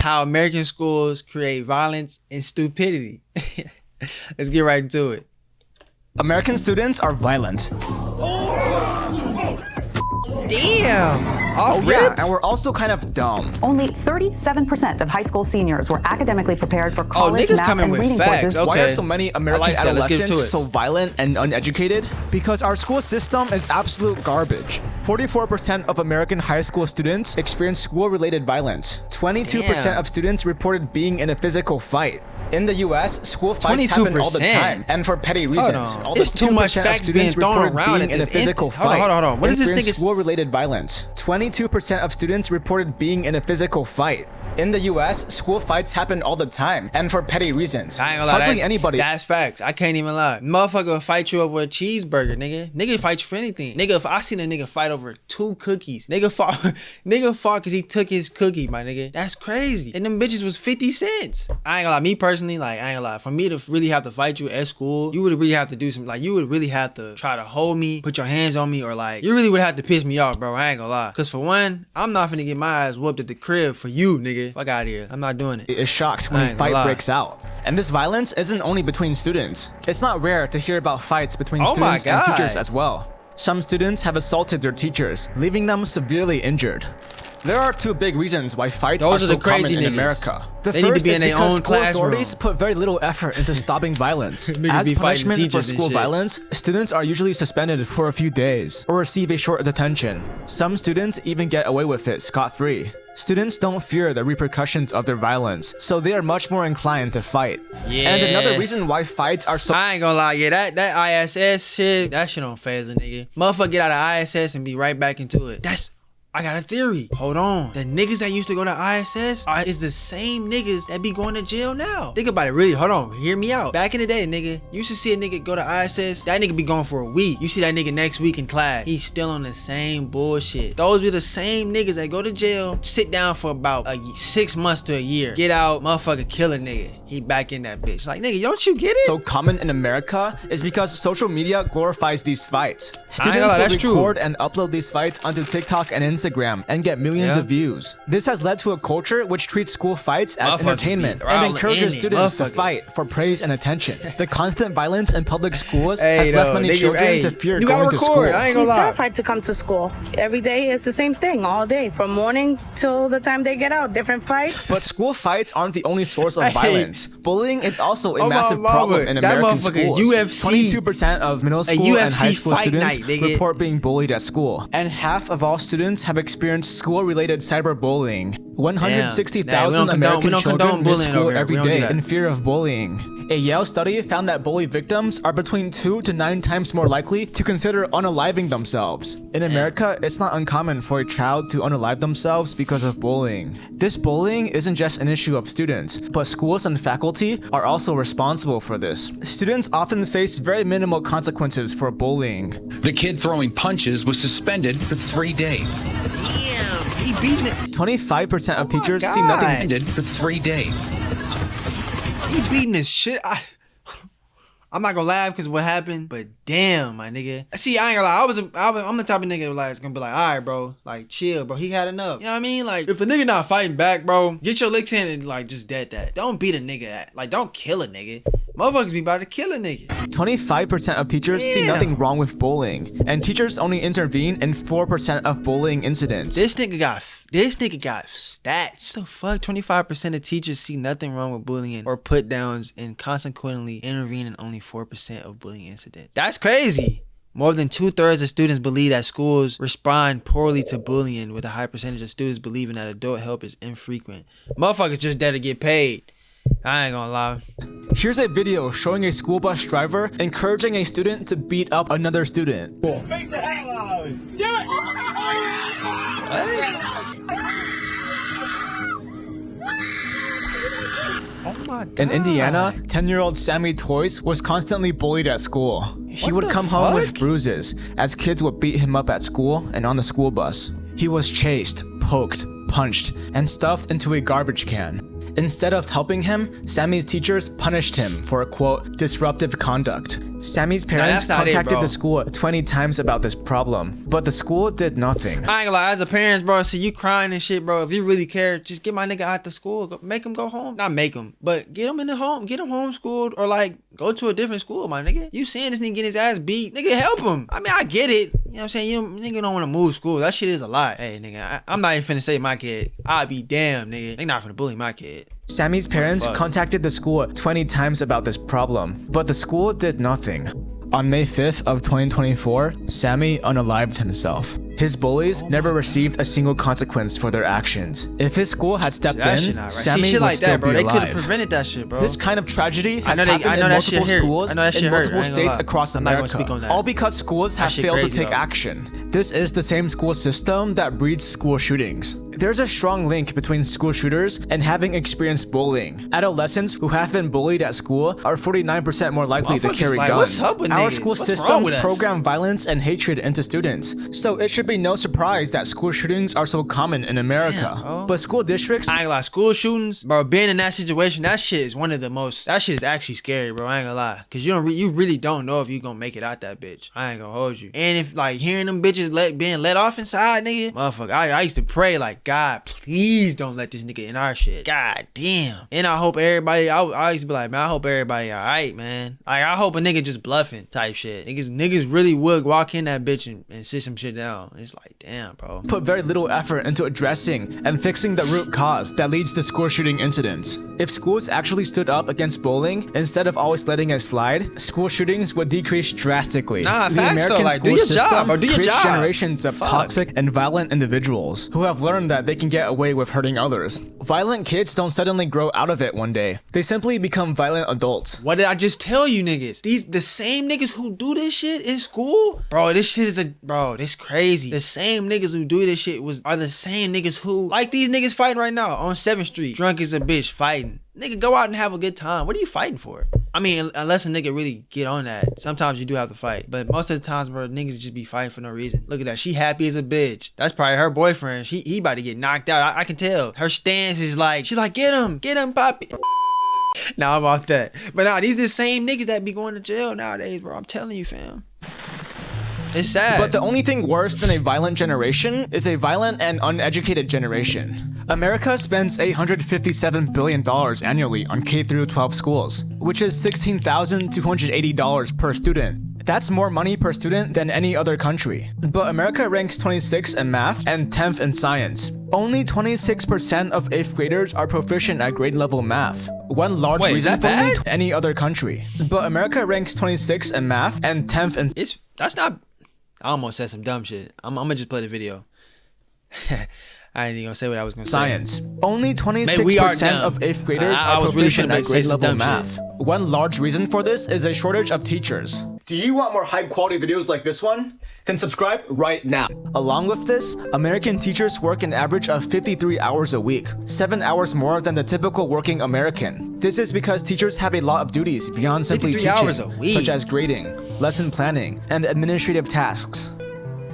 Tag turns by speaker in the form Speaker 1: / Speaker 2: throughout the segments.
Speaker 1: how American schools create violence and stupidity. Let's get right into it.
Speaker 2: American students are violent.
Speaker 1: Damn. Off
Speaker 2: Yeah,
Speaker 1: rip?
Speaker 2: and we're also kind of dumb.
Speaker 3: Only 37% of high school seniors were academically prepared for college
Speaker 1: niggas
Speaker 3: math
Speaker 1: coming
Speaker 3: and
Speaker 1: with
Speaker 3: reading
Speaker 1: facts.
Speaker 3: quizzes.
Speaker 1: Okay.
Speaker 2: Why are so many American
Speaker 1: like that. Let's get to
Speaker 2: adolescents
Speaker 1: it.
Speaker 2: so violent and uneducated? Because our school system is absolute garbage. 44% of American high school students experience school-related violence. 22%
Speaker 1: Damn.
Speaker 2: of students reported being in a physical fight. In the US, school fights happen all the
Speaker 1: 22%.
Speaker 2: time, and for petty reasons.
Speaker 1: on.
Speaker 2: All
Speaker 1: It's too much facts being thrown around
Speaker 2: being
Speaker 1: at
Speaker 2: in a
Speaker 1: this
Speaker 2: physical
Speaker 1: instant. Hold on,
Speaker 2: fight.
Speaker 1: hold on. What is this
Speaker 2: Experienced
Speaker 1: nigga's-
Speaker 2: school-related violence? 22% of students reported being in a physical fight. In the US, school fights happen all the time, and for petty reasons.
Speaker 1: I ain't gonna lie.
Speaker 2: Hardly anybody.
Speaker 1: That's facts. I can't even lie. Motherfucker will fight you over a cheeseburger, nigga. Nigga fight you for anything. Nigga, if I seen a nigga fight over 2 cookies, nigga fought because he took his cookie, my nigga. That's crazy. And them bitches was 50 cents. I ain't gonna lie. Me personally, like, I ain't gonna lie. For me to really have to fight you at school, you would really have to do some, like, you would really have to try to hold me, put your hands on me, or like, you really would have to piss me off, bro. I ain't gonna lie. Cause for one, I'm not finna get my ass whooped at the crib for you, nigga. Fuck out of here. I'm not doing it.
Speaker 2: Is shocked
Speaker 1: I
Speaker 2: when a
Speaker 1: ain't gonna
Speaker 2: fight
Speaker 1: lie.
Speaker 2: breaks out. And this violence isn't only between students. It's not rare to hear about fights between
Speaker 1: Oh my
Speaker 2: students and
Speaker 1: God.
Speaker 2: teachers as well. Some students have assaulted their teachers, leaving them severely injured. There are 2 big reasons why fights
Speaker 1: Those
Speaker 2: are
Speaker 1: are
Speaker 2: so
Speaker 1: the crazy
Speaker 2: common in
Speaker 1: niggas.
Speaker 2: America. The
Speaker 1: They need to
Speaker 2: first
Speaker 1: be
Speaker 2: is
Speaker 1: in their
Speaker 2: because
Speaker 1: own
Speaker 2: school
Speaker 1: classroom.
Speaker 2: authorities put very little effort into stopping violence.
Speaker 1: Niggas
Speaker 2: As
Speaker 1: be fighting
Speaker 2: punishment for
Speaker 1: teachers and
Speaker 2: school
Speaker 1: shit.
Speaker 2: violence, students are usually suspended for a few days or receive a short detention. Some students even get away with it scot-free. Students don't fear the repercussions of their violence, so they are much more inclined to fight. And another
Speaker 1: Yeah.
Speaker 2: reason why fights are so
Speaker 1: I ain't gonna lie, yeah, that ISS shit, that shit don't phase a nigga. Motherfucker get out of ISS and be right back into it. I got a theory. Hold on. The niggas that used to go to ISS is the same niggas that be going to jail now. Think about it, really. Hold on. Hear me out. Back in the day, nigga, you used to see a nigga go to ISS. That nigga be gone for a week. You see that nigga next week in class. He's still on the same bullshit. Those be the same niggas that go to jail, sit down for about 6 months to a year. Get out, motherfucker, kill a nigga. He back in that bitch. Like, nigga, don't you get it?
Speaker 2: so common in America is because social media glorifies these fights. Students
Speaker 1: lie,
Speaker 2: will
Speaker 1: that's true.
Speaker 2: record and upload these fights onto TikTok and Instagram and get millions
Speaker 1: Yeah.
Speaker 2: of views. This has led to a culture which treats school fights as
Speaker 1: Motherfuckers
Speaker 2: entertainment
Speaker 1: be
Speaker 2: and
Speaker 1: all
Speaker 2: encourages
Speaker 1: in it,
Speaker 2: students to
Speaker 1: motherfucker.
Speaker 2: fight for praise and attention. The constant violence in public schools
Speaker 1: Hey,
Speaker 2: has left
Speaker 1: though,
Speaker 2: many
Speaker 1: nigga,
Speaker 2: children
Speaker 1: hey,
Speaker 2: to fear
Speaker 1: you gotta
Speaker 2: going to
Speaker 1: record.
Speaker 2: school.
Speaker 1: I ain't gonna
Speaker 4: He's
Speaker 1: lie.
Speaker 4: terrified to come to school. Every day it's the same thing all day, from morning till the time they get out. Different fights.
Speaker 2: But school fights aren't the only source of
Speaker 1: Hey.
Speaker 2: violence. Bullying is also a
Speaker 1: Oh, my
Speaker 2: massive
Speaker 1: mama.
Speaker 2: problem in
Speaker 1: That
Speaker 2: American
Speaker 1: motherfucker
Speaker 2: schools.
Speaker 1: UFC.
Speaker 2: 22% of middle school and
Speaker 1: UFC
Speaker 2: high school
Speaker 1: fight
Speaker 2: students
Speaker 1: night, nigga.
Speaker 2: report being bullied at school. And half of all students have experienced school-related cyberbullying. 160,000
Speaker 1: Damn. Nah, we
Speaker 2: American
Speaker 1: don't condone
Speaker 2: children miss
Speaker 1: bullying
Speaker 2: school
Speaker 1: over here.
Speaker 2: every
Speaker 1: We don't do
Speaker 2: day
Speaker 1: that.
Speaker 2: in fear of bullying. A Yale study found that bully victims are between 2 to 9 times more likely to consider unaliving themselves. In America, it's not uncommon for a child to unalive themselves because of bullying. This bullying isn't just an issue of students, but schools and faculty are also responsible for this. Students often face very minimal consequences for bullying.
Speaker 5: The kid throwing punches was suspended for 3 days.
Speaker 1: Damn, he beating it.
Speaker 2: 25% of
Speaker 1: Oh my
Speaker 2: teachers see
Speaker 1: God.
Speaker 2: nothing.
Speaker 5: Suspended for 3 days.
Speaker 1: He beating this shit. I'm not gonna laugh because what happened, but damn, my nigga. See, I ain't gonna lie. I'm the type of nigga that like is gonna be like, all right, bro, like chill, bro. He had enough. You know what I mean? Like, if a nigga not fighting back, bro, get your licks in and like just dead that. Don't beat a nigga. Like, don't kill a nigga. Motherfuckers be about to kill a nigga.
Speaker 2: 25% of teachers see
Speaker 1: Damn.
Speaker 2: nothing wrong with bullying, and teachers only intervene in 4% of bullying incidents.
Speaker 1: This nigga got stats. The fuck? 25% of teachers see nothing wrong with bullying or put downs and consequently intervene in only 4% of bullying incidents. That's crazy. More than 2/3 of students believe that schools respond poorly to bullying, with a high percentage of students believing that adult help is infrequent. Motherfuckers just there to get paid. I ain't gonna lie.
Speaker 2: Here's a video showing a school bus driver encouraging a student to beat up another student.
Speaker 6: Beat the hell out of him. Do
Speaker 1: Oh my god.
Speaker 2: In Indiana, 10-year-old Sammy Toys was constantly bullied at school. He
Speaker 1: What
Speaker 2: would
Speaker 1: the
Speaker 2: come home with
Speaker 1: fuck?
Speaker 2: bruises as kids would beat him up at school and on the school bus. He was chased, poked, punched, and stuffed into a garbage can. Instead of helping him, Sammy's teachers punished him for, quote, disruptive conduct. Sammy's parents
Speaker 1: that's not it,
Speaker 2: contacted
Speaker 1: bro.
Speaker 2: the school 20 times about this problem, but the school did nothing.
Speaker 1: I ain't gonna lie, as a parent, bro, see you crying and shit, bro. If you really care, just get my nigga out the school. Make him go home. Not make him, but get him in the home. Get him homeschooled or like go to a different school, my nigga. You seeing this nigga getting his ass beat. Nigga, help him. I mean, I get it. You know what I'm saying? Nigga don't want to move school. That shit is a lot. Hey, nigga, I'm not even finna say my kid. I'd be damn, nigga. They not finna bully my kid.
Speaker 2: Sammy's parents
Speaker 1: Fuck.
Speaker 2: contacted the school 20 times about this problem, but the school did nothing. On May 5th of 2024, Sammy unalived himself. His bullies never received a single consequence for their actions. If his school had stepped
Speaker 1: That
Speaker 2: in,
Speaker 1: shit not right.
Speaker 2: Sammy
Speaker 1: See, shit
Speaker 2: would
Speaker 1: like
Speaker 2: still
Speaker 1: that, bro.
Speaker 2: be
Speaker 1: They could have
Speaker 2: alive.
Speaker 1: prevented that shit, bro.
Speaker 2: This kind of tragedy has
Speaker 1: I know
Speaker 2: happened
Speaker 1: that
Speaker 2: in multiple
Speaker 1: shit hurt.
Speaker 2: schools
Speaker 1: I know that
Speaker 2: in
Speaker 1: shit hurt.
Speaker 2: multiple
Speaker 1: I ain't gonna
Speaker 2: states
Speaker 1: lie.
Speaker 2: across
Speaker 1: I'm not gonna
Speaker 2: America,
Speaker 1: speak on that.
Speaker 2: all because schools have
Speaker 1: shit
Speaker 2: failed to
Speaker 1: crazy,
Speaker 2: take
Speaker 1: though.
Speaker 2: action. This is the same school system that breeds school shootings. There's a strong link between school shooters and having experienced bullying. Adolescents who have been bullied at school are 49% more likely to
Speaker 1: Motherfuckers
Speaker 2: carry
Speaker 1: like,
Speaker 2: guns.
Speaker 1: what's up with
Speaker 2: Our
Speaker 1: niggas?
Speaker 2: school
Speaker 1: What's wrong
Speaker 2: systems
Speaker 1: with us?
Speaker 2: program violence and hatred into students, so it should be no surprise that school shootings are so common in America.
Speaker 1: Damn, bro.
Speaker 2: But school districts
Speaker 1: I ain't gonna lie, school shootings, bro, being in that situation, that shit is one of the most, that shit is actually scary, bro. I ain't gonna lie. Cause you really don't know if you gonna make it out that bitch. I ain't gonna hold you. And if like hearing them bitches being let off inside, nigga, motherfucker, I used to pray like, God, please don't let this nigga in our shit. God damn. And I hope everybody, I used to be like, man, I hope everybody alright, man. Like, I hope a nigga just bluffing type shit. Niggas really would walk in that bitch and sit some shit down. It's like, damn, bro.
Speaker 2: put very little effort into addressing and fixing the root cause that leads to school shooting incidents. If schools actually stood up against bullying instead of always letting it slide, school shootings would decrease drastically.
Speaker 1: Nah,
Speaker 2: The
Speaker 1: facts though,
Speaker 2: American
Speaker 1: like, do
Speaker 2: school
Speaker 1: your job,
Speaker 2: system
Speaker 1: bro, do your
Speaker 2: creates
Speaker 1: job.
Speaker 2: generations of
Speaker 1: Fuck.
Speaker 2: toxic and violent individuals who have learned that they can get away with hurting others. Violent kids don't suddenly grow out of it one day. They simply become violent adults.
Speaker 1: What did I just tell you niggas? The same niggas who do this shit in school? Bro, this shit is this crazy. The same niggas who do this shit are the same niggas who, like these niggas fighting right now on 7th Street. Drunk as a bitch fighting. Nigga, go out and have a good time. What are you fighting for? I mean, unless a nigga really get on that. Sometimes you do have to fight. But most of the times, bro, niggas just be fighting for no reason. Look at that. She happy as a bitch. That's probably her boyfriend. He about to get knocked out. I can tell. Her stance is like, she's like, get him, Poppy. Nah, I'm off that. But nah, these the same niggas that be going to jail nowadays, bro. I'm telling you, fam. It's sad.
Speaker 2: But the only thing worse than a violent generation is a violent and uneducated generation. America spends $857 billion annually on K-12 schools, which is $16,280 per student. That's more money per student than any other country. But America ranks 26th in math and 10th in science. Only 26% of 8th graders are proficient at grade level math. One large
Speaker 1: Wait, is
Speaker 2: reason
Speaker 1: that
Speaker 2: for only
Speaker 1: bad?
Speaker 2: any other country. But America ranks 26th in math and 10th in
Speaker 1: that's not. I almost said some dumb shit. I'm gonna just play the video. I ain't even gonna say what I was gonna
Speaker 2: science. Only
Speaker 1: Man, we are
Speaker 2: 26%
Speaker 1: dumb.
Speaker 2: of 8th graders
Speaker 1: I
Speaker 2: are
Speaker 1: was really
Speaker 2: proficient
Speaker 1: finna
Speaker 2: at
Speaker 1: say
Speaker 2: grade
Speaker 1: some
Speaker 2: level
Speaker 1: dumb
Speaker 2: math.
Speaker 1: shit.
Speaker 2: One large reason for this is a shortage of teachers.
Speaker 7: Do you want more high quality videos like this one? Then subscribe right now.
Speaker 2: Along with this, American teachers work an average of 53 hours a week, 7 hours more than the typical working American. This is because teachers have a lot of duties beyond simply
Speaker 1: 53
Speaker 2: teaching,
Speaker 1: hours a week.
Speaker 2: such as grading, lesson planning, and administrative tasks.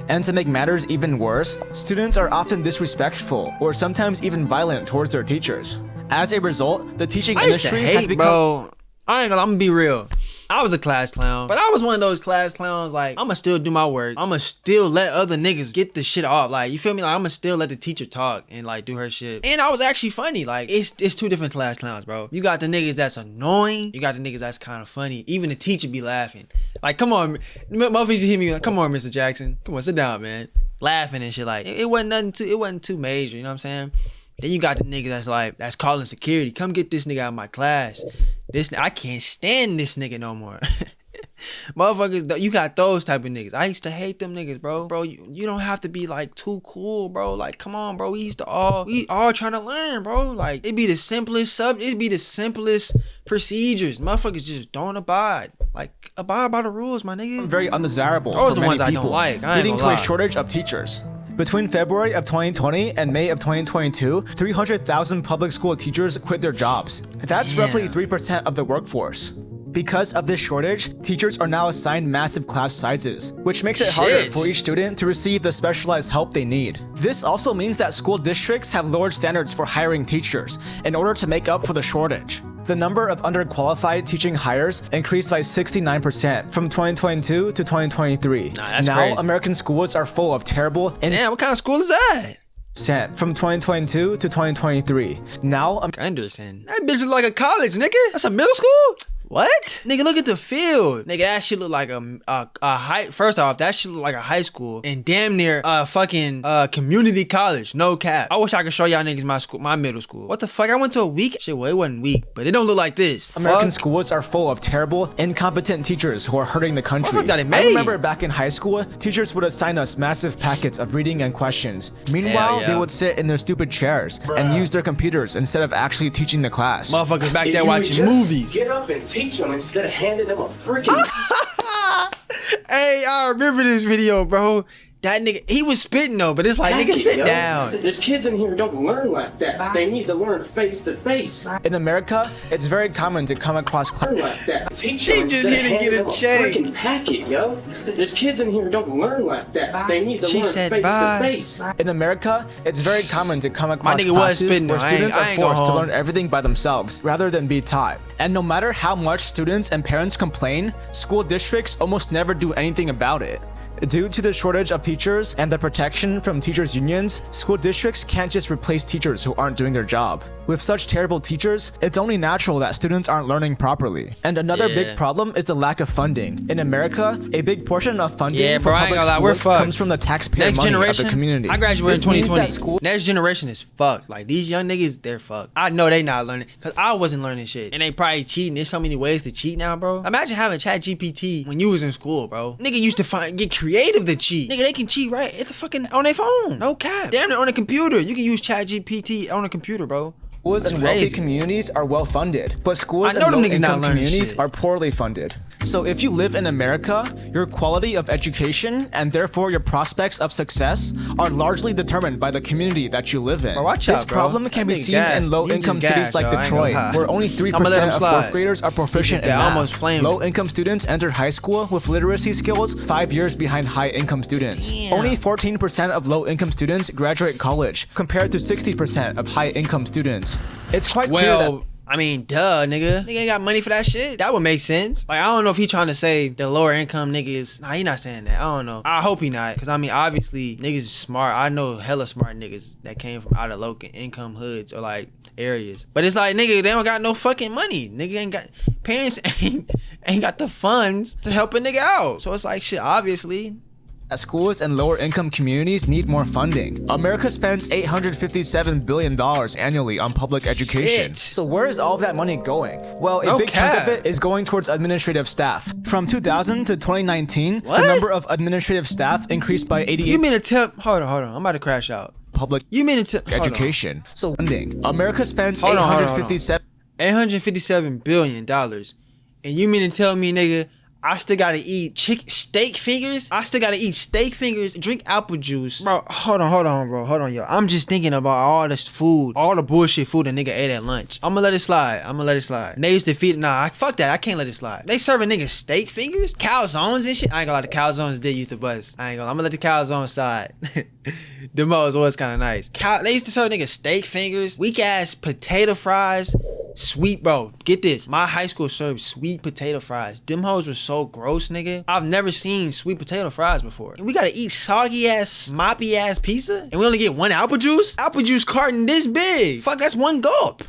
Speaker 2: And to make matters even worse, students are often disrespectful or sometimes even violent towards their teachers. As a result, the teaching
Speaker 1: I used to
Speaker 2: industry has
Speaker 1: hate,
Speaker 2: become
Speaker 1: bro. I'm gonna be real. I was a class clown, but I was one of those class clowns. Like, I'ma still do my work. I'ma still let other niggas get the shit off. Like, you feel me? Like, I'ma still let the teacher talk and like do her shit. And I was actually funny. Like, it's two different class clowns, bro. You got the niggas that's annoying. You got the niggas that's kind of funny. Even the teacher be laughing. Like, come on, motherfuckers used to hit me like, come on, Mr. Jackson, come on, sit down, man. Laughing and shit. Like, it wasn't too major. You know what I'm saying? Then you got the nigga that's calling security. Come get this nigga out of my class. I can't stand this nigga no more. Motherfuckers, you got those type of niggas. I used to hate them niggas, bro. Bro, you don't have to be like too cool, bro. Like, come on, bro. We all trying to learn, bro. Like, it'd be the simplest procedures. Motherfuckers just don't abide. Like, abide by the rules, my nigga.
Speaker 2: very undesirable
Speaker 1: Those
Speaker 2: for
Speaker 1: the
Speaker 2: many
Speaker 1: ones I don't
Speaker 2: people,
Speaker 1: like. I ain't
Speaker 2: leading to
Speaker 1: gonna
Speaker 2: a
Speaker 1: lie.
Speaker 2: shortage of teachers. Between February of 2020 and May of 2022, 300,000 public school teachers quit their jobs. That's roughly 3% of the workforce. Because of this shortage, teachers are now assigned massive class sizes, which makes it harder
Speaker 1: Shit.
Speaker 2: for each student to receive the specialized help they need. This also means that school districts have lowered standards for hiring teachers in order to make up for the shortage. The number of underqualified teaching hires increased by 69% from 2022 to 2023.
Speaker 1: that's
Speaker 2: now,
Speaker 1: crazy.
Speaker 2: American schools are full of terrible
Speaker 1: Damn, what kind of school is that?
Speaker 2: from 2022 to 2023. Now,
Speaker 1: Anderson. That bitch look like a college, nigga. That's a middle school? What? Nigga, look at the field. Nigga, that shit look like a high. First off, that shit look like a high school and damn near a fucking community college. No cap. I wish I could show y'all niggas my middle school. What the fuck? I went to a week. Shit, well, it wasn't weak, but it don't look like this.
Speaker 2: American
Speaker 1: Fuck.
Speaker 2: schools are full of terrible, incompetent teachers who are hurting the country.
Speaker 1: What the fuck got it
Speaker 2: I
Speaker 1: made?
Speaker 2: remember back in high school, teachers would assign us massive packets of reading and questions. Meanwhile,
Speaker 1: yeah.
Speaker 2: they would sit in their stupid chairs and use their computers instead of actually teaching the class.
Speaker 1: Motherfuckers back
Speaker 6: If
Speaker 1: there
Speaker 6: you would
Speaker 1: watching
Speaker 6: just
Speaker 1: movies.
Speaker 6: Get up and teach them instead of handing them a freaking.
Speaker 1: Hey, I remember this video, bro. That nigga, he was spitting though, but it's like, nigga, sit
Speaker 6: Yo,
Speaker 1: down.
Speaker 6: There's kids in here who don't learn like that. They need to learn face to face.
Speaker 2: In America, it's very common to come across
Speaker 6: Learn like that. Teach
Speaker 1: She
Speaker 6: them
Speaker 1: just
Speaker 6: instead
Speaker 1: here
Speaker 6: of
Speaker 1: to get
Speaker 6: handing
Speaker 1: a
Speaker 6: them
Speaker 1: check.
Speaker 6: freaking packet, yo. There's kids in here who don't learn like that. They need to
Speaker 1: She
Speaker 6: learn
Speaker 1: said
Speaker 6: face
Speaker 1: bye.
Speaker 6: to face.
Speaker 2: In America, it's very common to come across
Speaker 1: nigga was
Speaker 2: classes
Speaker 1: spitting
Speaker 2: where
Speaker 1: though. I
Speaker 2: students
Speaker 1: ain't
Speaker 2: are
Speaker 1: gonna
Speaker 2: forced to
Speaker 1: hold.
Speaker 2: learn everything by themselves rather than be taught. And no matter how much students and parents complain, school districts almost never do anything about it. Due to the shortage of teachers and the protection from teachers' unions, school districts can't just replace teachers who aren't doing their job. With such terrible teachers, it's only natural that students aren't learning properly. And another
Speaker 1: Yeah.
Speaker 2: big problem is the lack of funding. In America, a big portion of funding
Speaker 1: Yeah,
Speaker 2: for
Speaker 1: bro, I ain't
Speaker 2: public
Speaker 1: gonna lie, we're
Speaker 2: schools
Speaker 1: fucked.
Speaker 2: comes from the taxpayer
Speaker 1: Next
Speaker 2: money
Speaker 1: generation,
Speaker 2: of the community.
Speaker 1: I graduated
Speaker 2: This
Speaker 1: in
Speaker 2: means
Speaker 1: 2020.
Speaker 2: that school
Speaker 1: Next generation is fucked. Like these young niggas, they're fucked. I know they not learning because I wasn't learning shit, and they probably cheating. There's so many ways to cheat now, bro. Imagine having ChatGPT when you was in school, bro. Nigga used to get creative to cheat. Nigga, they can cheat right. It's a fucking on their phone. No cap. Damn, they're on a computer. You can use ChatGPT on a computer, bro.
Speaker 2: Schools
Speaker 1: That's
Speaker 2: and wealthy
Speaker 1: crazy.
Speaker 2: communities are well funded, but schools
Speaker 1: I know
Speaker 2: and
Speaker 1: them niggas not
Speaker 2: low-income
Speaker 1: learning
Speaker 2: communities
Speaker 1: shit.
Speaker 2: are poorly funded. So if you live in America, your quality of education and therefore your prospects of success are largely determined by the community that you live in.
Speaker 1: Bro, watch
Speaker 2: this
Speaker 1: out, bro.
Speaker 2: problem can
Speaker 1: That
Speaker 2: be
Speaker 1: nigga
Speaker 2: seen
Speaker 1: gassed.
Speaker 2: in low-income
Speaker 1: He just
Speaker 2: cities
Speaker 1: gassed,
Speaker 2: like
Speaker 1: yo. I ain't
Speaker 2: Detroit,
Speaker 1: gonna lie.
Speaker 2: where only 3%
Speaker 1: let him
Speaker 2: of
Speaker 1: slide.
Speaker 2: fourth graders are proficient
Speaker 1: just
Speaker 2: in
Speaker 1: got
Speaker 2: math.
Speaker 1: almost flamed.
Speaker 2: Low-income students enter high school with literacy skills 5 years behind high-income students.
Speaker 1: Damn.
Speaker 2: Only 14% of low-income students graduate college, compared to 60% of high-income students. It's quite clear that
Speaker 1: Well, I mean, duh, nigga. Nigga ain't got money for that shit. That would make sense. Like, I don't know if he trying to say the lower income niggas. Nah, he not saying that. I don't know. I hope he not. Cause I mean, obviously, niggas is smart. I know hella smart niggas that came from out of low income hoods or like areas. But it's like, nigga, they don't got no fucking money. Nigga ain't got, parents ain't got the funds to help a nigga out. So it's like, shit, obviously.
Speaker 2: schools and lower income communities need more funding. America spends $857 billion annually on public education.
Speaker 1: Shit.
Speaker 2: So where is all that money going? Well, a
Speaker 1: No
Speaker 2: big chunk
Speaker 1: cap.
Speaker 2: of it is going towards administrative staff. From 2000 to 2019,
Speaker 1: What?
Speaker 2: the number of administrative staff increased by 88
Speaker 1: You mean to tell, hold on. I'm about to crash out.
Speaker 2: public
Speaker 1: You mean to tell,
Speaker 2: education. So funding. America spends
Speaker 1: Hold on, hold on.
Speaker 2: $857
Speaker 1: $857 billion. And you mean to tell me, nigga, I still gotta eat steak fingers? I still gotta eat steak fingers, drink apple juice. Bro, hold on, bro. Hold on, yo. I'm just thinking about all this food, all the bullshit food a nigga ate at lunch. I'ma let it slide. And they used to feed, fuck that. I can't let it slide. They serving niggas steak fingers? Calzones and shit? I ain't gonna lie, the calzones did used to bust. I'm gonna let the calzones slide. The most was kind of nice. They used to serve niggas steak fingers, weak ass potato fries. Sweet, bro, get this. My high school served sweet potato fries. Them hoes were so gross, nigga. I've never seen sweet potato fries before. And we gotta eat soggy ass, moppy ass pizza? And we only get one apple juice? Apple juice carton this big. Fuck, that's one gulp.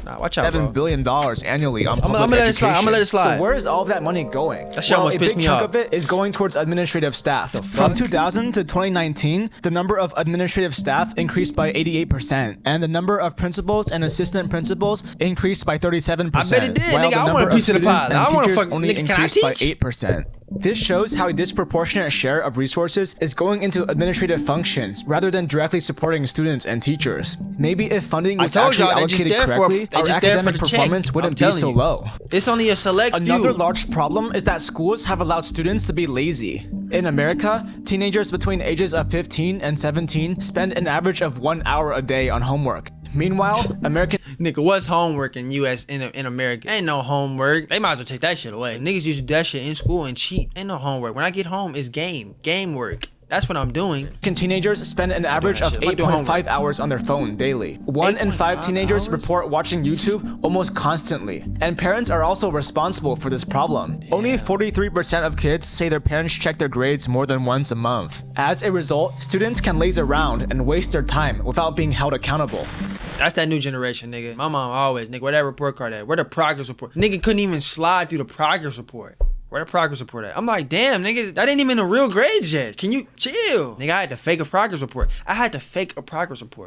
Speaker 1: Nah, watch out, bro.
Speaker 2: $7 billion annually on public
Speaker 1: I'ma let it slide.
Speaker 2: education.
Speaker 1: I'ma let it slide.
Speaker 2: So where is all that money going?
Speaker 1: That shit almost
Speaker 2: a
Speaker 1: pissed
Speaker 2: big
Speaker 1: me
Speaker 2: chunk
Speaker 1: off.
Speaker 2: of it is going towards administrative staff. From 2000 to 2019, the number of administrative staff increased by 88%, and the number of principals and assistant principals increased by 37%.
Speaker 1: I bet it did,
Speaker 2: while
Speaker 1: nigga.
Speaker 2: the
Speaker 1: I want a
Speaker 2: number
Speaker 1: piece of the
Speaker 2: students
Speaker 1: pie.
Speaker 2: and
Speaker 1: I wanna
Speaker 2: teachers
Speaker 1: fuck-
Speaker 2: only
Speaker 1: nigga, can I
Speaker 2: increased by
Speaker 1: teach?
Speaker 2: 8%. This shows how a disproportionate share of resources is going into administrative functions rather than directly supporting students and teachers. Maybe if funding
Speaker 1: I
Speaker 2: was
Speaker 1: told
Speaker 2: actually
Speaker 1: y'all, they just
Speaker 2: allocated
Speaker 1: there for-
Speaker 2: correctly,
Speaker 1: they
Speaker 2: our
Speaker 1: just there for
Speaker 2: academic
Speaker 1: the check.
Speaker 2: performance
Speaker 1: I'm
Speaker 2: wouldn't be
Speaker 1: telling
Speaker 2: so
Speaker 1: you.
Speaker 2: low.
Speaker 1: It's only a select
Speaker 2: Another
Speaker 1: few.
Speaker 2: large problem is that schools have allowed students to be lazy. In America, teenagers between ages of 15 and 17 spend an average of 1 hour a day on homework. Meanwhile, American
Speaker 1: Nigga, what's homework in US in America? Ain't no homework. They might as well take that shit away. Niggas used to do that shit in school and cheat. Ain't no homework. When I get home, it's game work. That's what I'm doing.
Speaker 2: teenagers spend an average of 8.5 hours on their phone daily. 1 in 5 teenagers report watching YouTube almost constantly. And parents are also responsible for this problem. Only 43% of kids say their parents check their grades more than once a month. As a result, students can laze around and waste their time without being held accountable.
Speaker 1: That's that new generation, nigga. My mom always, nigga, where that report card at? Where the progress report? Nigga couldn't even slide through the progress report. Where the progress report at? I'm like, damn, nigga, that ain't even a real grades yet. Can you chill? Nigga, I had to fake a progress report.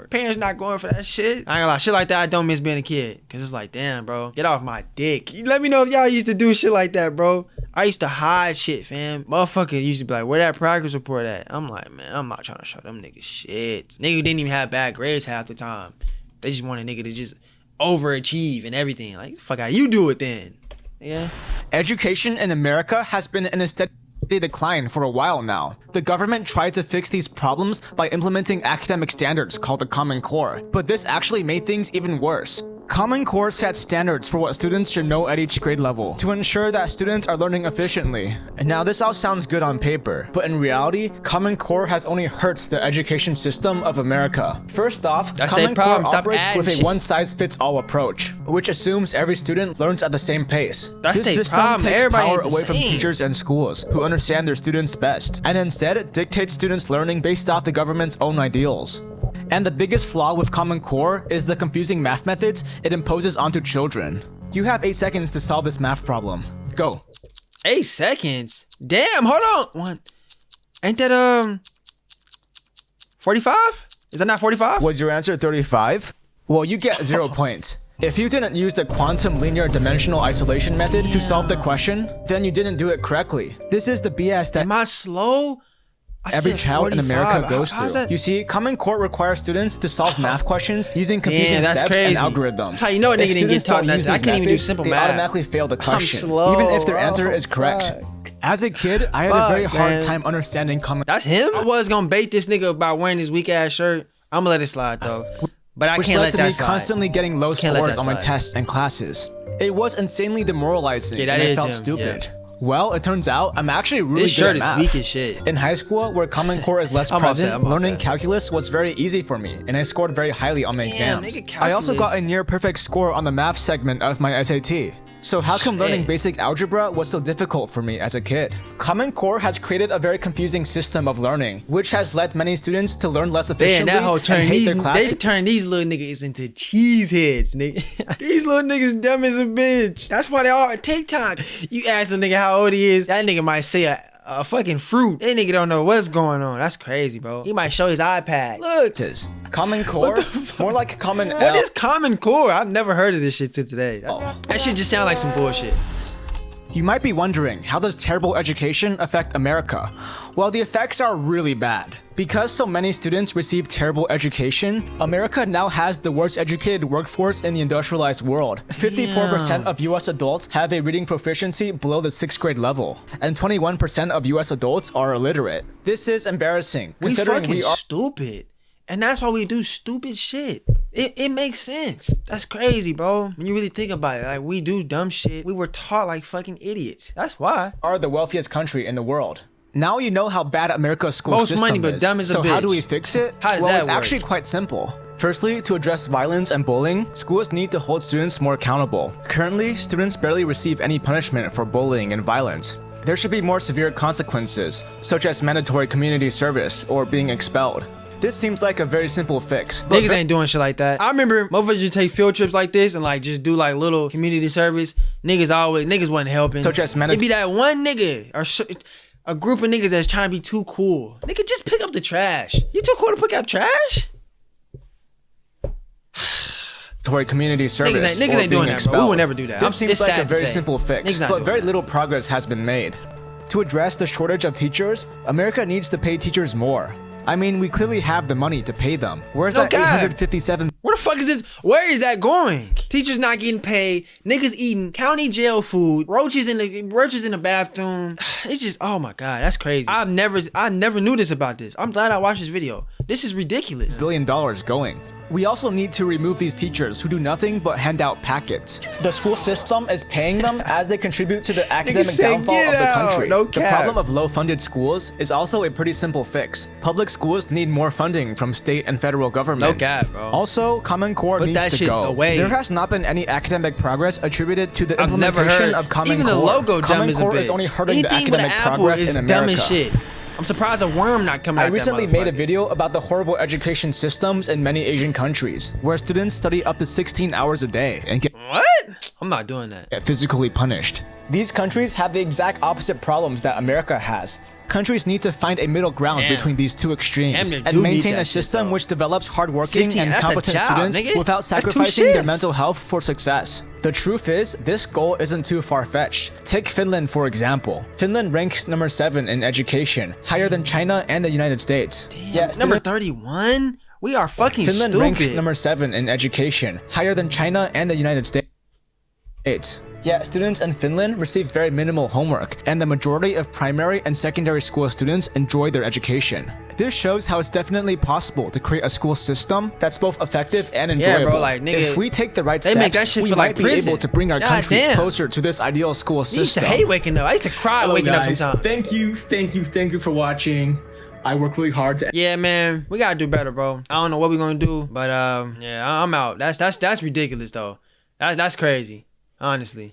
Speaker 1: Parents not going for that shit. I ain't gonna lie, shit like that, I don't miss being a kid. Cause it's like, damn, bro, get off my dick. Let me know if y'all used to do shit like that, bro. I used to hide shit, fam. Motherfucker used to be like, where that progress report at? I'm like, man, I'm not trying to show them niggas shit. Nigga didn't even have bad grades half the time. They just want a nigga to just overachieve and everything. Like, fuck how you do it then? Yeah.
Speaker 2: Education in America has been in a steady decline for a while now. The government tried to fix these problems by implementing academic standards called the Common Core, but this actually made things even worse. Common Core sets standards for what students should know at each grade level to ensure that students are learning efficiently. And now this all sounds good on paper, but in reality, Common Core has only hurt the education system of America. First off,
Speaker 1: That's
Speaker 2: Common
Speaker 1: their problem.
Speaker 2: Core
Speaker 1: Stop
Speaker 2: operates
Speaker 1: adding
Speaker 2: with a
Speaker 1: shit.
Speaker 2: one-size-fits-all approach, which assumes every student learns at the same pace.
Speaker 1: That's
Speaker 2: This
Speaker 1: their
Speaker 2: system
Speaker 1: problem.
Speaker 2: takes
Speaker 1: Everybody
Speaker 2: power
Speaker 1: ain't the
Speaker 2: away from
Speaker 1: same.
Speaker 2: teachers and schools who understand their students best, and instead it dictates students' learning based off the government's own ideals. And the biggest flaw with Common Core is the confusing math methods it imposes onto children. You have 8 seconds to solve this math problem. Go.
Speaker 1: 8 seconds? Damn, hold on. One. Ain't that 45? Is that not 45?
Speaker 2: Was your answer 35? Well, you get 0 points. If you didn't use the quantum linear dimensional isolation method to solve the question, then you didn't do it correctly. This is the BS that
Speaker 1: Am I slow? I
Speaker 2: every
Speaker 1: said
Speaker 2: child in
Speaker 1: 45.
Speaker 2: America goes
Speaker 1: How's
Speaker 2: through.
Speaker 1: that?
Speaker 2: You see, Common Core requires students to solve math questions using confusing
Speaker 1: Damn, that's
Speaker 2: steps
Speaker 1: crazy.
Speaker 2: and algorithms.
Speaker 1: That's how you know a nigga
Speaker 2: If
Speaker 1: didn't get
Speaker 2: students
Speaker 1: taught
Speaker 2: don't
Speaker 1: nothing.
Speaker 2: use
Speaker 1: I
Speaker 2: these
Speaker 1: can't even do
Speaker 2: methods,
Speaker 1: simple
Speaker 2: they
Speaker 1: math.
Speaker 2: automatically fail the question,
Speaker 1: slow.
Speaker 2: even if their answer is correct.
Speaker 1: Fuck.
Speaker 2: As a kid, I had a very
Speaker 1: Fuck,
Speaker 2: hard
Speaker 1: man.
Speaker 2: time understanding Common
Speaker 1: That's him? I was gonna bait this nigga about wearing his weak ass shirt. I'm gonna let it slide though. But I
Speaker 2: which
Speaker 1: can't
Speaker 2: led
Speaker 1: let
Speaker 2: to
Speaker 1: that
Speaker 2: me
Speaker 1: slide.
Speaker 2: constantly getting low
Speaker 1: Can't let
Speaker 2: scores
Speaker 1: that
Speaker 2: on my
Speaker 1: slide.
Speaker 2: tests and classes. It was insanely demoralizing,
Speaker 1: Yeah, that
Speaker 2: and I
Speaker 1: is
Speaker 2: felt
Speaker 1: him,
Speaker 2: stupid.
Speaker 1: yeah.
Speaker 2: Well, it turns out I'm actually really
Speaker 1: This
Speaker 2: good
Speaker 1: shirt
Speaker 2: at
Speaker 1: is
Speaker 2: math.
Speaker 1: weak as shit.
Speaker 2: In high school, where Common Core is less
Speaker 1: I'm off
Speaker 2: present,
Speaker 1: that, I'm off
Speaker 2: learning
Speaker 1: that.
Speaker 2: calculus was very easy for me, and I scored very highly on my
Speaker 1: Damn,
Speaker 2: exams.
Speaker 1: nigga,
Speaker 2: I also got
Speaker 1: calculus.
Speaker 2: a near perfect score on the math segment of my SAT. So how come learning
Speaker 1: Shit.
Speaker 2: basic algebra was so difficult for me as a kid? Common Core has created a very confusing system of learning, which has led many students to learn less
Speaker 1: Damn,
Speaker 2: efficiently
Speaker 1: that whole
Speaker 2: and
Speaker 1: turn
Speaker 2: hate
Speaker 1: these
Speaker 2: their classes.
Speaker 1: they turn these little niggas into cheeseheads, nigga. These little niggas dumb as a bitch. That's why they all on TikTok. You ask a nigga how old he is, that nigga might say a fucking fruit. That nigga don't know what's going on. That's crazy, bro. He might show his iPad. Look.
Speaker 2: Common Core? More like Common
Speaker 1: What
Speaker 2: L.
Speaker 1: is Common Core? I've never heard of this shit till today.
Speaker 2: Oh.
Speaker 1: That shit just sound like some bullshit.
Speaker 2: You might be wondering, how does terrible education affect America? Well, the effects are really bad. Because so many students receive terrible education, America now has the worst educated workforce in the industrialized world. 54% of US adults have a reading proficiency below the 6th grade level, and 21% of US adults are illiterate. This is embarrassing,
Speaker 1: We
Speaker 2: considering
Speaker 1: fucking
Speaker 2: we are
Speaker 1: stupid. And that's why we do stupid shit. It makes sense. That's crazy, bro. When you really think about it, like we do dumb shit. We were taught like fucking idiots. That's why.
Speaker 2: the wealthiest country in the world. Now you know how bad America's school
Speaker 1: Most
Speaker 2: system
Speaker 1: money, but
Speaker 2: is.
Speaker 1: dumb as a
Speaker 2: so how do
Speaker 1: bitch.
Speaker 2: we fix it?
Speaker 1: How does
Speaker 2: well,
Speaker 1: that
Speaker 2: it's
Speaker 1: work?
Speaker 2: actually quite simple. Firstly, to address violence and bullying, schools need to hold students more accountable. Currently, students barely receive any punishment for bullying and violence. There should be more severe consequences, such as mandatory community service or being expelled. This seems like a very simple fix. But
Speaker 1: Niggas ain't doing shit like that. I remember motherfuckers just take field trips like this and like just do like little community service. Niggas wasn't helping.
Speaker 2: Such as
Speaker 1: it be that one nigga or a group of niggas that's trying to be too cool. Nigga, just pick up the trash. You too cool to pick up trash?
Speaker 2: mandatory community service
Speaker 1: Niggas
Speaker 2: or
Speaker 1: ain't
Speaker 2: being
Speaker 1: doing that, bro. We
Speaker 2: expelled.
Speaker 1: would never do that.
Speaker 2: This seems
Speaker 1: It's
Speaker 2: like a
Speaker 1: sad to
Speaker 2: very
Speaker 1: say.
Speaker 2: simple fix,
Speaker 1: Niggas not
Speaker 2: but
Speaker 1: doing
Speaker 2: very
Speaker 1: that.
Speaker 2: little progress has been made. To address the shortage of teachers, America needs to pay teachers more. I mean, we clearly have the money to pay them. Where's
Speaker 1: No
Speaker 2: that
Speaker 1: cap.
Speaker 2: 857
Speaker 1: Where the fuck is this? Where is that going? Teachers not getting paid. Niggas eating county jail food. Roaches in the bathroom. It's just, oh my god, that's crazy. I never knew this about this. I'm glad I watched this video. This is ridiculous.
Speaker 2: billion going? We also need to remove these teachers who do nothing but hand out packets. The school system is paying them as they contribute to the academic
Speaker 1: say,
Speaker 2: downfall
Speaker 1: "Get
Speaker 2: of the
Speaker 1: out."
Speaker 2: country.
Speaker 1: No
Speaker 2: The
Speaker 1: cap.
Speaker 2: problem of low-funded schools is also a pretty simple fix. Public schools need more funding from state and federal governments.
Speaker 1: No cap, bro.
Speaker 2: Also, Common Core
Speaker 1: Put
Speaker 2: needs
Speaker 1: that
Speaker 2: to
Speaker 1: shit
Speaker 2: go.
Speaker 1: away.
Speaker 2: There has not been any academic progress attributed to the
Speaker 1: I've never
Speaker 2: implementation
Speaker 1: heard.
Speaker 2: of Common
Speaker 1: Even
Speaker 2: Core.
Speaker 1: the logo dumb
Speaker 2: Common
Speaker 1: as a
Speaker 2: Core
Speaker 1: bitch.
Speaker 2: is only hurting the
Speaker 1: Anything with an
Speaker 2: academic
Speaker 1: apple
Speaker 2: progress
Speaker 1: is
Speaker 2: in
Speaker 1: dumb
Speaker 2: America.
Speaker 1: as shit. I'm surprised a worm not coming
Speaker 2: I
Speaker 1: out
Speaker 2: recently
Speaker 1: that
Speaker 2: made a
Speaker 1: motherfucker.
Speaker 2: video about the horrible education systems in many Asian countries, where students study up to 16 hours a day and
Speaker 1: What? I'm not doing that.
Speaker 2: get physically punished. These countries have the exact opposite problems that America has. Countries need to find a middle ground
Speaker 1: Damn.
Speaker 2: between these two extremes
Speaker 1: Damn, they
Speaker 2: and
Speaker 1: do need
Speaker 2: maintain
Speaker 1: that
Speaker 2: a
Speaker 1: shit,
Speaker 2: system
Speaker 1: though.
Speaker 2: which develops hardworking
Speaker 1: 16,
Speaker 2: and
Speaker 1: that's a
Speaker 2: competent
Speaker 1: job,
Speaker 2: students
Speaker 1: nigga.
Speaker 2: without
Speaker 1: That's 2
Speaker 2: sacrificing their
Speaker 1: shifts.
Speaker 2: mental health for success. The truth is, this goal isn't too far-fetched. Take Finland, for example. Finland ranks number 7 in education, higher than China and the United States.
Speaker 1: Damn, number 31? We are fucking
Speaker 2: Finland
Speaker 1: stupid.
Speaker 2: ranks number 7 in education, higher than China and the United States. Yet students in Finland receive very minimal homework, and the majority of primary and secondary school students enjoy their education. This shows how it's definitely possible to create a school system that's both effective and enjoyable.
Speaker 1: bro, like, nigga,
Speaker 2: if we take the right
Speaker 1: they make that
Speaker 2: steps,
Speaker 1: shit
Speaker 2: we
Speaker 1: feel
Speaker 2: might
Speaker 1: like
Speaker 2: be
Speaker 1: prison.
Speaker 2: able to bring our
Speaker 1: God
Speaker 2: countries
Speaker 1: damn.
Speaker 2: closer to this ideal school
Speaker 1: I used to
Speaker 2: system.
Speaker 1: hate waking up. I used to cry
Speaker 7: Hello,
Speaker 1: waking up
Speaker 7: guys.
Speaker 1: sometimes.
Speaker 7: Thank you for watching. I work really hard to
Speaker 1: Yeah, man, we gotta do better, bro. I don't know what we're gonna do, but yeah, I'm out. That's ridiculous though. That's crazy, honestly.